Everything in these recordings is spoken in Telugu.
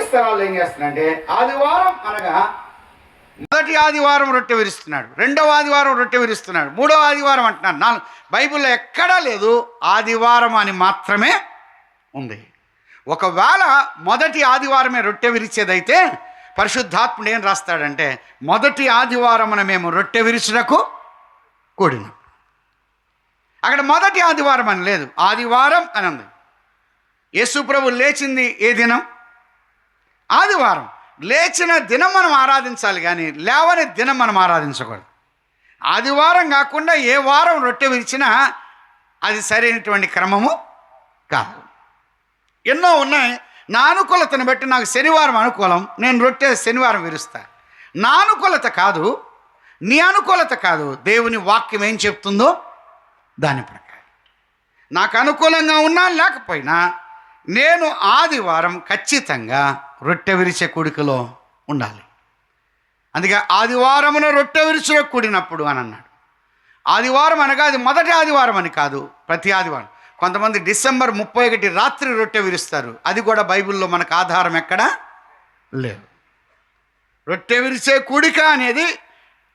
క్రైస్తవాలు ఏం చేస్తున్నారంటే ఆదివారం అనగా మొదటి ఆదివారం రొట్టె విరుస్తున్నాడు, రెండవ ఆదివారం రొట్టె విరుస్తున్నాడు, మూడవ ఆదివారం అంటున్నాడు. బైబిల్లో ఎక్కడా లేదు, ఆదివారం అని మాత్రమే ఉంది. ఒకవేళ మొదటి ఆదివారమే రొట్టె విరిచేదైతే పరిశుద్ధాత్ముడు ఏం రాస్తాడంటే మొదటి ఆదివారమున మేము రొట్టె విరుచుటకు కూడిన. అక్కడ మొదటి ఆదివారం అని లేదు, ఆదివారం అని ఉంది. యేసు ప్రభు లేచింది ఏ దినం? ఆదివారం. లేచిన దినం మనం ఆరాధించాలి, కానీ లేవని దినం మనం ఆరాధించకూడదు. ఆదివారం కాకుండా ఏ వారం రొట్టె విరిచినా అది సరైనటువంటి క్రమము కాదు. ఎన్నో ఉన్నాయి. నా అనుకూలతను బట్టి నాకు శనివారం అనుకూలం, నేను రొట్టె శనివారం విరుస్తా. నా అనుకూలత కాదు, నీ అనుకూలత కాదు, దేవుని వాక్యం ఏం చెప్తుందో దాని ప్రకారం నాకు అనుకూలంగా ఉన్నా లేకపోయినా నేను ఆదివారం ఖచ్చితంగా రొట్టె విరిచే కూడికలో ఉండాలి. అందుకే ఆదివారమున రొట్టె విరుచులో కూడినప్పుడు అని అన్నాడు. ఆదివారం అనగా అది మొదటి ఆదివారం అని కాదు, ప్రతి ఆదివారం. కొంతమంది డిసెంబర్ 31 రాత్రి రొట్టె విరుస్తారు, అది కూడా బైబిల్లో మనకు ఆధారం ఎక్కడా లేదు. రొట్టె విరిచే కూడిక అనేది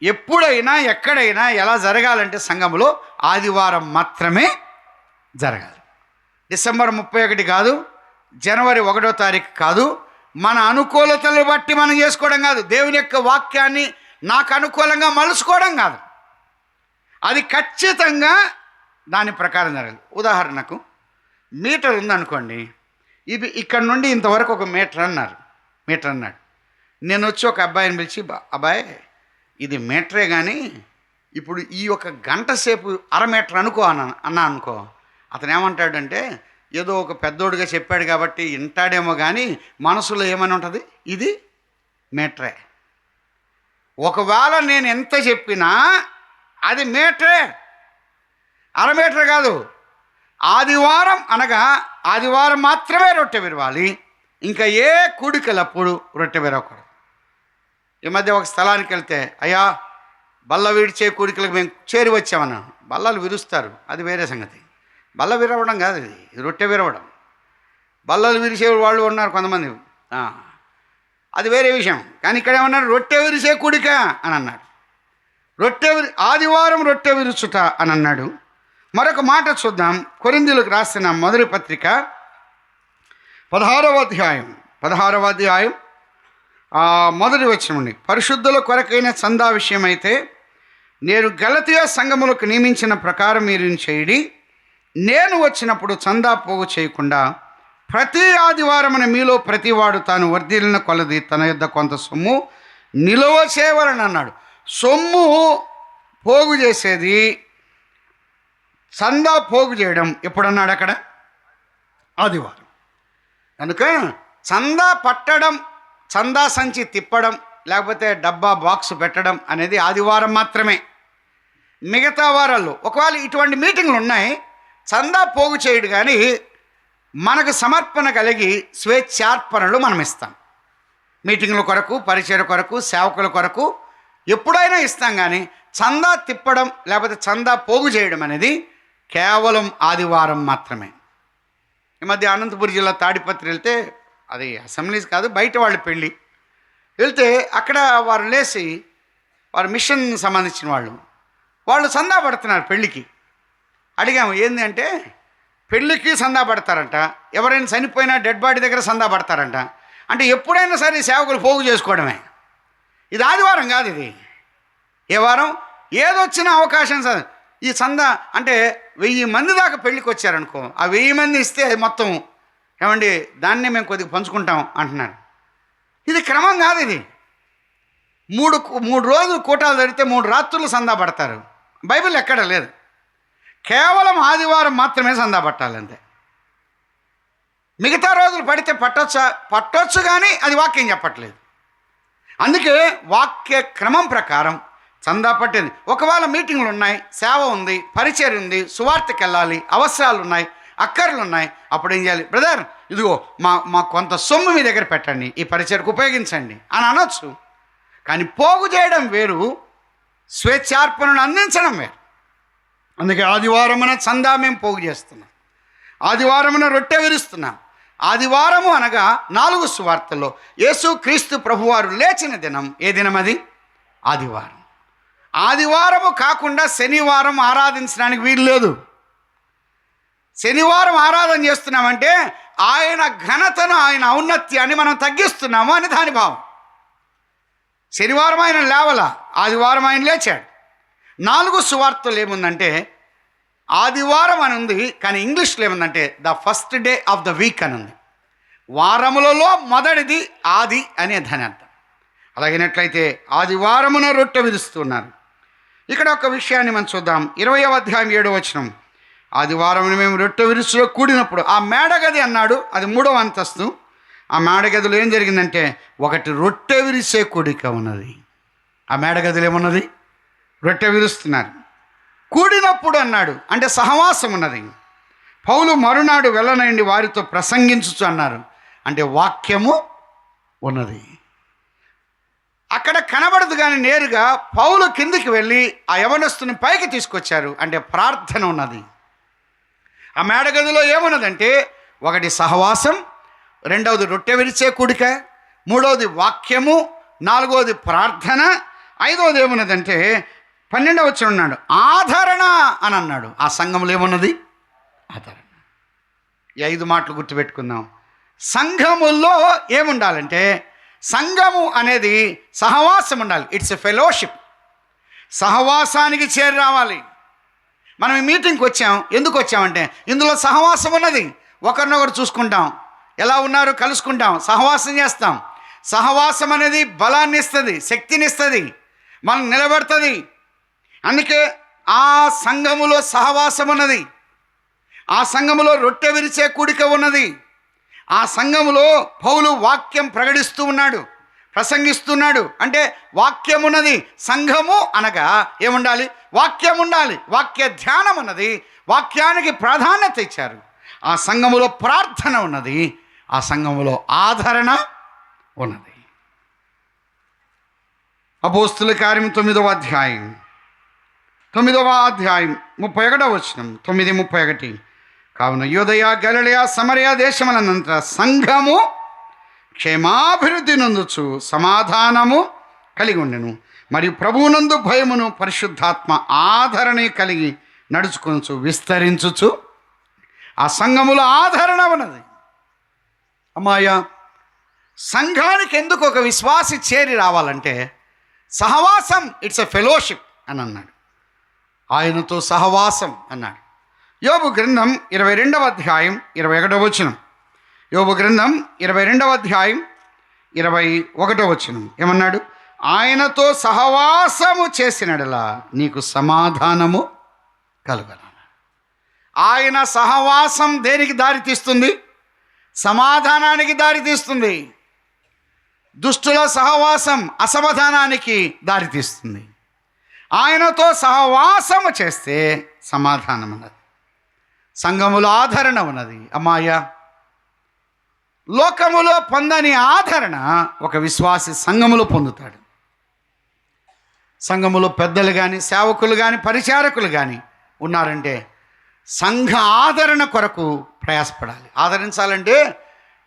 ఎప్పుడైనా ఎక్కడైనా ఎలా జరగాలంటే సంఘములో ఆదివారం మాత్రమే జరగాలి. డిసెంబర్ 31 కాదు, జనవరి 1వ తారీఖు కాదు, మన అనుకూలతలు బట్టి మనం చేసుకోవడం కాదు, దేవుని యొక్క వాక్యాన్ని నాకు అనుకూలంగా మలుచుకోవడం కాదు, అది ఖచ్చితంగా దాని ప్రకారం జరగాలి. ఉదాహరణకు మీటర్ ఉందనుకోండి, ఇది ఇక్కడ నుండి ఇంతవరకు ఒక మీటర్ అన్నాడు. నేను వచ్చి ఒక అబ్బాయిని పిలిచి, అబ్బాయి ఇది మీటరే, కానీ ఇప్పుడు ఈ ఒక గంట సేపు అర మీటర్ అన్నా అనుకో, అతను ఏమంటాడంటే ఏదో ఒక పెద్దోడుగా చెప్పాడు కాబట్టి వింటాడేమో, కానీ మనసులో ఏమని ఉంటుంది, ఇది మీటరే. ఒకవేళ నేను ఎంత చెప్పినా అది మీటరే, అర మీటర్ కాదు. ఆదివారం అనగా ఆదివారం మాత్రమే రొట్టె విరవాలి, ఇంకా ఏ కూడికలప్పుడు రొట్టె విరవకూడదు. ఈ మధ్య ఒక స్థలానికి వెళ్తే, అయ్యా బల్ల విడిచే కూడికలకు మేము చేరి వచ్చామన్నాను. బల్లలు విరుస్తారు, అది వేరే సంగతి. బల్ల విరవడం కాదు, ఇది రొట్టె విరవడం. బల్లలు విరిచే వాళ్ళు ఉన్నారు కొంతమంది, అది వేరే విషయం. కానీ ఇక్కడ ఏమన్నారు, రొట్టె విరిచే కూడిక అని అన్నాడు. ఆదివారం రొట్టె విరుచుట అని అన్నాడు. మరొక మాట చూద్దాం. కొరింథీయులకు రాసిన మొదటి పత్రిక 16వ అధ్యాయం మొదటి వచనం. పరిశుద్ధుల కొరకైన చందా విషయమైతే నేను గలతీయ సంఘములకు నియమించిన ప్రకారం మీరు చేయడి. నేను వచ్చినప్పుడు చందా పోగు చేయకుండా ప్రతి ఆదివారమున మీలో ప్రతివాడు తాను వర్ధిల్లిన కొలది తన యొద్ద కొంత సొమ్ము నిలువ చేయవలని అన్నాడు. సొమ్ము పోగు చేసేది, చందా పోగు చేయడం ఎప్పుడన్నాడు అక్కడ? ఆదివారం. కనుక చందా పట్టడం, చందా సంచి తిప్పడం, లేకపోతే డబ్బా బాక్స్ పెట్టడం అనేది ఆదివారం మాత్రమే. మిగతా వారాల్లో ఒకవేళ ఇటువంటి మీటింగ్లు ఉన్నాయి, చందా పోగు చేయడు, కానీ మనకు సమర్పణ కలిగి స్వేచ్ఛార్పణలు మనం ఇస్తాం. మీటింగ్ల కొరకు, పరిచయ కొరకు, సేవకుల కొరకు ఎప్పుడైనా ఇస్తాం, కానీ చందా తిప్పడం లేకపోతే చందా పోగు చేయడం అనేది కేవలం ఆదివారం మాత్రమే. ఈ మధ్య అనంతపురం జిల్లా తాడిపత్రి వెళ్తే, అది అసెంబ్లీస్ కాదు, బయట వాళ్ళ పెళ్ళి వెళ్తే అక్కడ వారు లేచి, వారు మిషన్ సంబంధించిన వాళ్ళు చందా పడుతున్నారు పెళ్ళికి. అడిగాము ఏంది అంటే, పెళ్ళికి చందా పడతారంట, ఎవరైనా చనిపోయినా డెడ్ బాడీ దగ్గర చందా పడతారంట. అంటే ఎప్పుడైనా సరే సేవకులు పోగు చేసుకోవడమే. ఇది ఆదివారం కాదు, ఇది ఏ వారం ఏదొచ్చినా అవకాశం. ఈ చందా అంటే 1000 మంది దాకా పెళ్ళికి వచ్చారనుకో, ఆ 1000 మంది ఇస్తే మొత్తం ఏమండి దాన్నే మేము కొద్దిగా పంచుకుంటాం అంటున్నారు. ఇది క్రమం కాదు. ఇది మూడు రోజులు కూటాలు జరిగితే 3 రాత్రులు చందా పడతారు. బైబిల్ ఎక్కడ లేదు. కేవలం ఆదివారం మాత్రమే చందా పట్టాలి, అంతే. మిగతా రోజులు పడితే పట్టొచ్చు, కానీ అది వాక్యం చెప్పట్లేదు. అందుకే వాక్య క్రమం ప్రకారం చందా పట్టేది. ఒకవేళ మీటింగ్లు ఉన్నాయి, సేవ ఉంది, పరిచయం ఉంది, సువార్తకి వెళ్ళాలి, అవసరాలు ఉన్నాయి, అక్కర్లు ఉన్నాయి, అప్పుడు ఏం చేయాలి? బ్రదర్ ఇదిగో మా కొంత సొమ్ము మీ దగ్గర పెట్టండి, ఈ పరిచయకు ఉపయోగించండి అని అనొచ్చు. కానీ పోగు చేయడం వేరు, స్వేచ్ఛార్పణను అందించడం వేరు. అందుకే ఆదివారమున చందా మేము పోగు చేస్తున్నాం, ఆదివారమున రొట్టె విరుస్తున్నాం, ఆదివారము అనగా 4 సువార్తల్లో యేసు క్రీస్తు ప్రభువారు లేచిన దినం. ఏ దినం అది? ఆదివారం. ఆదివారము కాకుండా శనివారం ఆరాధించడానికి వీలు లేదు. శనివారం ఆరాధన చేస్తున్నామంటే ఆయన ఘనతను, ఆయన ఔన్నత్యాన్ని మనం తగ్గిస్తున్నాము అని దాని భావం. శనివారం ఆయన లేవల, ఆదివారం ఆయన లేచాడు. 4 సువార్తలు ఏముందంటే ఆదివారం అని ఉంది, కానీ ఇంగ్లీష్లో ఏముందంటే the first day of the week అని ఉంది. వారములలో మొదటిది ఆది అనే దాని అర్థం. అలాగైనట్లయితే ఆదివారమున రొట్టె విరుస్తున్నారు. ఇక్కడ ఒక విషయాన్ని మనం చూద్దాం. 20వ అధ్యాయం 7వ వచనం. ఆదివారం మేము రొట్టె విరుసులో కూడినప్పుడు, ఆ మేడగది అన్నాడు, అది 3వ అంతస్తు. ఆ మేడగదిలో ఏం జరిగిందంటే ఒకటి రొట్టె విరిసే కూడిక ఉన్నది. ఆ మేడగదిలో ఏమున్నది? రొట్టె విరుస్తున్నారు. కూడినప్పుడు అన్నాడు అంటే సహవాసం ఉన్నది. పౌలు మరునాడు వెళ్ళనండి వారితో ప్రసంగించుచు అన్నారు అంటే వాక్యము ఉన్నది. అక్కడ కనబడదు కానీ నేరుగా పౌలు కిందికి వెళ్ళి ఆ యవనస్తుని పైకి తీసుకొచ్చారు అంటే ప్రార్థన ఉన్నది. ఆ మేడగదిలో ఏమున్నదంటే ఒకటి సహవాసం, 2వది రొట్టె విరిచే కూడిక, 3వది వాక్యము, 4వది ప్రార్థన, 5వది ఏమున్నదంటే 12వ వచనం ఉన్నాడు ఆదరణ అని అన్నాడు. ఆ సంఘంలో ఏమున్నది? ఆదరణ. ఈ 5 మాటలు గుర్తుపెట్టుకుందాం. సంఘముల్లో ఏముండాలంటే సంఘము అనేది సహవాసం ఉండాలి. It's a fellowship. సహవాసానికి చేరి రావాలి. మనం ఈ మీటింగ్కి వచ్చాం. ఎందుకు వచ్చామంటే ఇందులో సహవాసం ఉన్నది. ఒకరినొకరు చూసుకుంటాం, ఎలా ఉన్నారు కలుసుకుంటాం, సహవాసం చేస్తాం. సహవాసం అనేది బలాన్ని ఇస్తుంది, శక్తిని ఇస్తుంది, మనం నిలబెడుతుంది. అందుకే ఆ సంఘములో సహవాసం ఉన్నది. ఆ సంఘములో రొట్టె విరిచే కూడిక ఉన్నది. ఆ సంఘములో పౌలు వాక్యం ప్రకటిస్తూ ఉన్నాడు, ప్రసంగిస్తున్నాడు. అంటే వాక్యం ఉన్నది. సంఘము అనగా ఏముండాలి? వాక్యం ఉండాలి. వాక్య ధ్యానం ఉన్నది. వాక్యానికి ప్రాధాన్యత ఇచ్చారు. ఆ సంఘములో ప్రార్థన ఉన్నది. ఆ సంఘములో ఆదరణ ఉన్నది. అపోస్తుల కార్యం 9వ అధ్యాయం 31వ వచనం. 9:31. కావున యూదయ, గలిలయ, సమరయ దేశములనంతర సంఘము క్షేమాభివృద్ధి నందుచు సమాధానము కలిగి ఉండెను. మరియు ప్రభువునందు భయమును పరిశుద్ధాత్మ ఆదరణ కలిగి నడుచుకొనుచు విస్తరించుచు ఆ సంఘములో ఆదరణ ఉన్నది. అమ్మాయ, సంఘానికి ఎందుకు ఒక విశ్వాసి చేరి రావాలంటే సహవాసం, ఇట్స్ ఎ ఫెలోషిప్ అని అన్నాడు. ఆయనతో సహవాసం అన్నాడు. యోబు గ్రంథం 22వ అధ్యాయం 21వ వచనం. యోబు గ్రంథం 22వ అధ్యాయం 21వ వచనం ఏమన్నాడు? ఆయనతో సహవాసము చేసినడలా నీకు సమాధానము కలుగను. ఆయన సహవాసం దేనికి దారితీస్తుంది? సమాధానానికి దారితీస్తుంది. దుష్టుల సహవాసం అసమాధానానికి దారితీస్తుంది. ఆయనతో సహవాసము చేస్తే సమాధానం ఉన్నది, సంఘములో ఆదరణ ఉన్నది. అమ్మాయ, లోకములో పొందని ఆదరణ ఒక విశ్వాసి సంఘములో పొందుతాడు. సంఘములో పెద్దలు కానీ, సేవకులు కానీ, పరిచారకులు కానీ ఉన్నారంటే సంఘ ఆదరణ కొరకు ప్రయాసపడాలి. ఆదరించాలంటే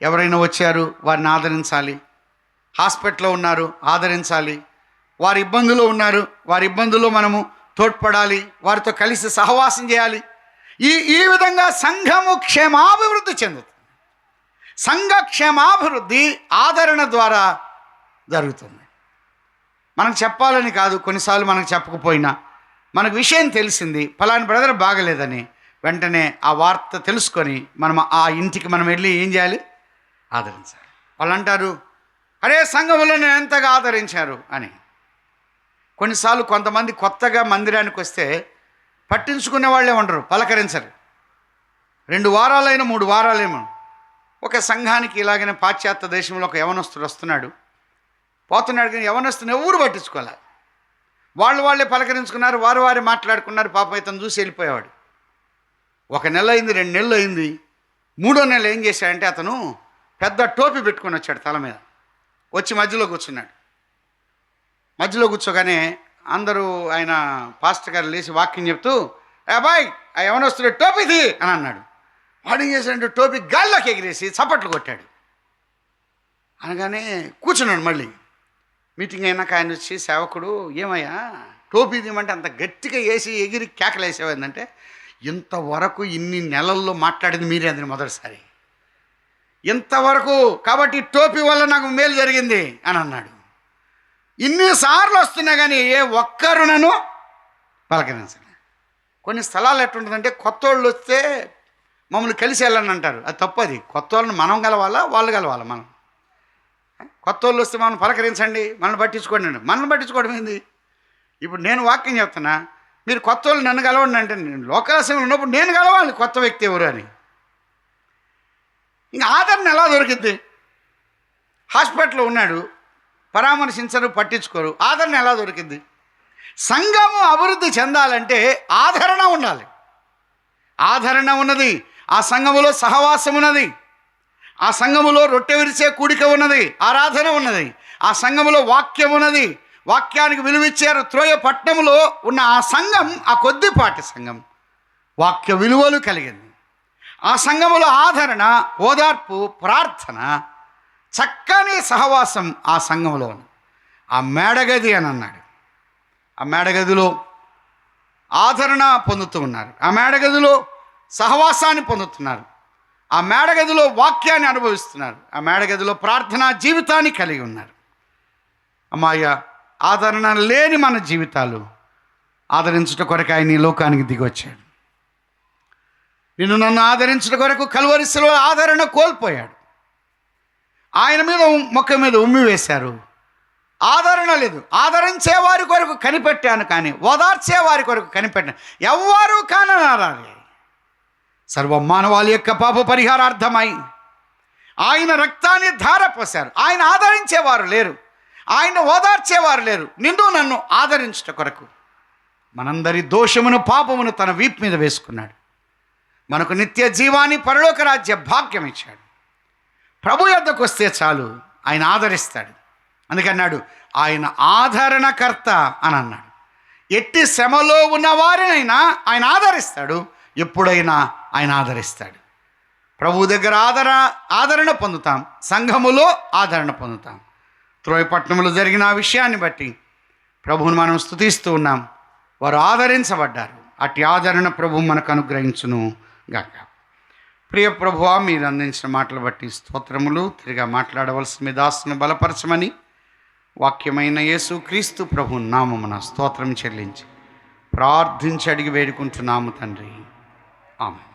ఎవరైనా వచ్చారు వారిని ఆదరించాలి. హాస్పిటల్లో ఉన్నారు, ఆదరించాలి. వారి ఇబ్బందులు ఉన్నారు, వారి ఇబ్బందుల్లో మనము తోడ్పడాలి, వారితో కలిసి సహవాసం చేయాలి. ఈ విధంగా సంఘము క్షేమాభివృద్ధి చెందుతుంది. సంఘ క్షేమాభివృద్ధి ఆదరణ ద్వారా జరుగుతుంది. మనకు చెప్పాలని కాదు, కొన్నిసార్లు మనకు చెప్పకపోయినా మనకు విషయం తెలిసింది, ఫలాని బ్రదర్ బాగలేదని, వెంటనే ఆ వార్త తెలుసుకొని మనం ఆ ఇంటికి మనం వెళ్ళి ఏం చేయాలి? ఆదరించాలి. వాళ్ళు అంటారు, అరే సంఘములో నేను ఎంతగా ఆదరించారు అని. కొన్నిసార్లు కొంతమంది కొత్తగా మందిరానికి వస్తే పట్టించుకునే వాళ్ళే ఉండరు, పలకరించరు. 2 వారాలైనా 3 వారాలేమో. ఒక సంఘానికి ఇలాగనే పాశ్చాత్య దేశంలో ఒక యవనస్తుడు వస్తున్నాడు, పోతున్నాడు, కానీ యవనస్తుని ఎవరు పట్టించుకోవాలి. వాళ్ళే పలకరించుకున్నారు, వారు మాట్లాడుకున్నారు. పాపం ఇతను చూసి వెళ్ళిపోయేవాడు. 1 నెల అయింది, 2 నెలలు అయింది. 3వ నెల ఏం చేశాడంటే అతను పెద్ద టోపీ పెట్టుకొని వచ్చాడు తల మీద. వచ్చి మధ్యలో కూర్చున్నాడు. మధ్యలో కూర్చోగానే అందరూ ఆయన పాస్టర్ గారు లేచి వాక్యం చెప్తూ, అబ్బాయి ఆ యవనస్తుడు టోపీది అని అన్నాడు. వాడు ఏం చేశాడంటే టోపీ గాల్లోకి ఎగిరేసి చప్పట్లు కొట్టాడు. అనగానే కూర్చున్నాడు. మళ్ళీ మీటింగ్ అయినాక ఆయన వచ్చి, సేవకుడు ఏమయ్యా టోపీ తీయమంటే అంత గట్టిగా వేసి ఎగిరి కేకలేసేవాదంటే, ఇంతవరకు ఇన్ని నెలల్లో మాట్లాడింది మీరే అంది మొదటిసారి, ఇంతవరకు కాబట్టి టోపీ వల్ల నాకు మేలు జరిగింది అని అన్నాడు. ఇన్నిసార్లు వస్తున్నా కానీ ఏ ఒక్కరు నన్ను పలకరించలే. కొన్ని స్థలాలు ఎట్టుంటుందంటే కొత్త వాళ్ళు వస్తే మమ్మల్ని కలిసి వెళ్ళని అంటారు. అది తప్పది. కొత్త వాళ్ళని మనం కలవాలా, వాళ్ళు కలవాలా? మనం కొత్త వాళ్ళు వస్తే మనం పలకరించండి, మనల్ని పట్టించుకోండి అండి. మనల్ని పట్టించుకోవడం ఏంది? ఇప్పుడు నేను వాక్యం చెప్తున్నా, మీరు కొత్త వాళ్ళు నన్ను కలవండి అంటే, నేను లోకాశంలో ఉన్నప్పుడు నేను కలవాలి కొత్త వ్యక్తి ఎవరు అని. ఇంకా ఆదరణ ఎలా దొరికింది? హాస్పిటల్లో ఉన్నాడు, పరామర్శించరు, పట్టించుకోరు, ఆదరణ ఎలా దొరికింది? సంఘము అభివృద్ధి చెందాలంటే ఆదరణ ఉండాలి. ఆదరణ ఉన్నది, ఆ సంఘములో సహవాసం ఉన్నది, ఆ సంఘములో రొట్టె విరిచే కూడిక ఉన్నది, ఆరాధన ఉన్నది, ఆ సంఘములో వాక్యం ఉన్నది, వాక్యానికి విలువిచ్చారు. త్రోయ పట్టణంలో ఉన్న ఆ సంఘం, ఆ కొద్దిపాటి సంఘం వాక్య విలువలు కలిగింది. ఆ సంఘములో ఆదరణ, ఓదార్పు, ప్రార్థన, చక్కని సహవాసం ఆ సంఘంలో ఉంది. ఆ మేడగది అని అన్నాడు. ఆ మేడగదిలో ఆదరణ పొందుతూ ఉన్నారు, ఆ మేడగదిలో సహవాసాన్ని పొందుతున్నారు, ఆ మేడగదిలో వాక్యాన్ని అనుభవిస్తున్నారు, ఆ మేడగదిలో ప్రార్థనా జీవితాన్ని కలిగి ఉన్నారు. అమ్మాయ ఆదరణ లేని మన జీవితాలు ఆదరించుట కొరకు ఆయన ఈ లోకానికి దిగి వచ్చాడు. నిన్ను నన్ను ఆదరించుట కొరకు కల్వరిశిలో ఆదరణ కోల్పోయాడు. ఆయన మీద మొక్క మీద ఉమ్మి వేశారు, ఆదరణ లేదు. ఆదరించే వారి కొరకు కనిపెట్టాను కానీ ఓదార్చే వారి కొరకు కనిపెట్టాను ఎవ్వరూ కానరాలి. సర్వ మానవాళి యొక్క పాప పరిహారార్థమై ఆయన రక్తాన్ని ధారపోశారు. ఆయన ఆదరించేవారు లేరు, ఆయన ఓదార్చేవారు లేరు. నిన్ను నన్ను ఆదరించుట కొరకు మనందరి దోషమును పాపమును తన వీపు మీద వేసుకున్నాడు. మనకు నిత్య జీవాన్ని, పరలోక రాజ్య భాగ్యం ఇచ్చాడు. ప్రభు యొద్దకు వస్తే చాలు, ఆయన ఆదరిస్తాడు. అందుకన్నాడు ఆయన ఆదరణకర్త అని అన్నాడు. ఎట్టి శ్రమలో ఉన్న వారినైనా ఆయన ఆదరిస్తాడు, ఎప్పుడైనా ఆయన ఆదరిస్తాడు. ప్రభు దగ్గర ఆదరణ పొందుతాం, సంఘములో ఆదరణ పొందుతాం. త్రోయపట్నంలో జరిగిన ఆ విషయాన్ని బట్టి ప్రభువును మనం స్తుతిస్తూ ఉన్నాం. వారు ఆదరించబడ్డారు. అట్టి ఆదరణ ప్రభు మనకు అనుగ్రహించును గాక. ప్రియ ప్రభువా, మీరు అందించిన మాటలు బట్టి స్తోత్రములు. తిరిగా మాట్లాడవలసిన మీ దాసును బలపరచమని వాక్యమైన యేసు క్రీస్తు ప్రభు నామమున స్తోత్రం చెల్లించి ప్రార్థించి అడిగి వేడుకుంటున్నాము తండ్రి. ఆమెన్.